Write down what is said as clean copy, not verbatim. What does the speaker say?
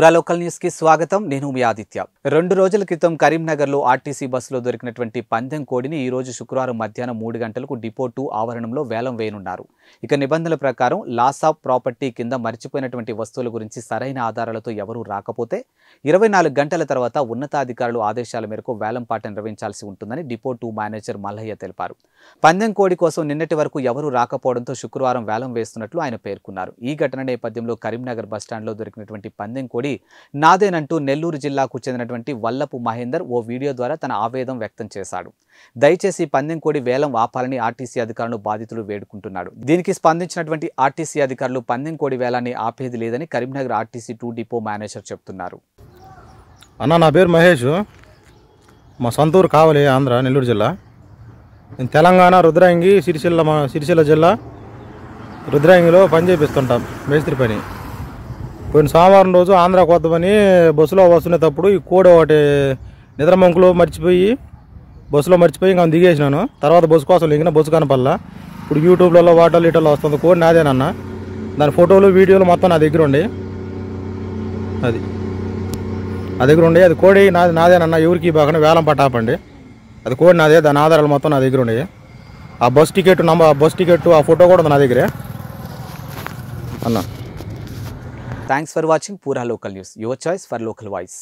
పురా local news కి స్వాగతం. నేను మీ ఆదిత్య. 2 రోజుల క్రితం కరీంనగర్ లో ఆర్టీసీ బస్సులో దొరికినటువంటి పందెం కోడిని ఈ రోజు శుక్రవారం మధ్యాహ్నం 3 గంటలకు డిపో 2 ఆవరణంలో వేలం వేయనున్నారు. ఇక నిబంధనల ప్రకారం లాస్ ఆఫ్ ప్రాపర్టీ కింద మర్చిపోయినటువంటి వస్తువుల గురించి సరైన ఆధారాలతో ఎవరూ రాకపోతే 24 గంటల తర్వాత ఉన్నతాధికారులు ఆదేశాల మేరకు వేలం పాట నిర్వహించాల్సి ఉంటుందని డిపో 2 మేనేజర్ మల్లయ్య తెలిపారు. పందెం కోడి కోసం నిన్నటి వరకు ఎవరూ రాకపోవడంతో శుక్రవారం వేలం వేస్తున్నట్లు ఆయన పేర్కొన్నారు. ఈ ఘటన నేపథ్యంలో కరీంనగర్ బస్టాండ్లో దొరికినటువంటి పందెం కోడి నాదేనంటూ నెల్లూరు జిల్లాకు చెందినటువంటి వల్లపు మహేందర్ ఓ వీడియో ద్వారా తన ఆవేదన వ్యక్తం చేశాడు. దయచేసి పందెం కోడి వేలం ఆపాలని ఆర్టీసీ అధికారులను బాధితులు వేడుకుంటున్నాడు. దీనికి స్పందించినటువంటి ఆర్టీసీ అధికారులు పందెం కోడి వేలాన్ని ఆపేది లేదని కరీంనగర్ ఆర్టీసీ 2 డిపో మేనేజర్ చెప్తున్నారు. అన్న, నా పేరు మహేష్. మా సొంతూరు కావలి, ఆంధ్ర, నెల్లూరు జిల్లా. నేను తెలంగాణ రుద్రాంగి సిరిసిల్ల జిల్లా రుద్రాంగిలో పని చేపిస్తుంటాం, మేస్త్రి పని. పోయిన సోమవారం రోజు ఆంధ్ర కొత్తమని బస్సులో వస్తున్నప్పుడు ఈ కోడి ఒకటి నిద్రమంకులు బస్సులో మర్చిపోయి ఇంకా దిగేసినాను. తర్వాత బస్సు కోసం లింగిన బస్సు కనపల్లా. ఇప్పుడు యూట్యూబ్లలో వాటర్లో వస్తుంది. కోడి నాదేనన్న. దాని ఫోటోలు వీడియోలు మొత్తం నా దగ్గర ఉండి అది కోడి నాదేనన్న. ఎవరికి బాగా వేలం పట్టాపండి. అది కోడి నాదే. దాని ఆధారాలు మొత్తం నా దగ్గర ఉండే. ఆ బస్ టికెట్ ఆ ఫోటో కూడా ఉంది నా దగ్గరే అన్న. Thanks for watching Pura Local News, your choice for local voice.